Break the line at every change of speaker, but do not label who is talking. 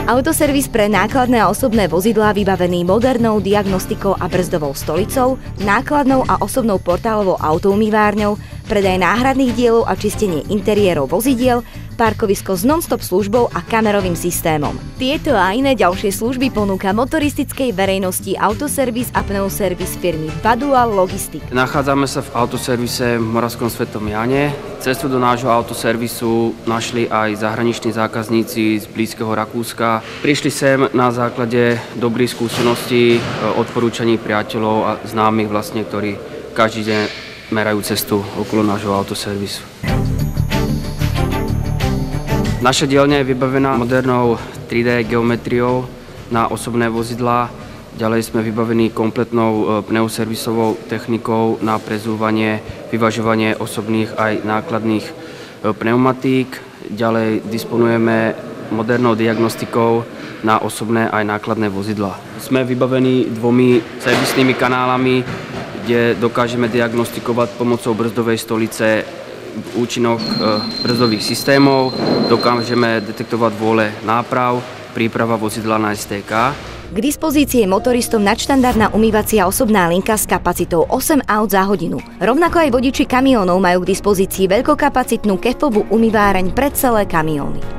Autoservis pre nákladné a osobné vozidlá vybavený modernou diagnostikou a brzdovou stolicou, nákladnou a osobnou portálovou autoumývárňou, predaj náhradných dielov a čistenie interiérov vozidiel, parkovisko s non-stop službou a kamerovým systémom. Tieto a iné ďalšie služby ponúka motoristickej verejnosti autoservis a pneuservis firmy Badual Logistik.
Nachádzame sa v autoservise v Moravskom Svetom Jáne. Cestu do nášho autoservisu našli aj zahraniční zákazníci z blízkeho Rakúska. Prišli sem na základe dobrých skúseností, odporúčaní priateľov a známych vlastne, ktorí každý deň merajú cestu okolo nášho autoservisu. Naša dielňa je vybavená modernou 3D geometriou na osobné vozidlá. Ďalej sme vybavení kompletnou pneuservisovou technikou na prezúvanie, vyvažovanie osobných aj nákladných pneumatík. Ďalej disponujeme modernou diagnostikou na osobné aj nákladné vozidlá. Sme vybavení 2 servisnými kanálami, kde dokážeme diagnostikovať pomocou brzdovej stolice účinok brzdových systémov, dokážeme detektovať vôle náprav, príprava vozidla na STK.
K dispozícii je motoristom nadštandardná umývacia osobná linka s kapacitou 8 aut za hodinu. Rovnako aj vodiči kamiónov majú k dispozícii veľkokapacitnú kefovú umýváreň pre celé kamióny.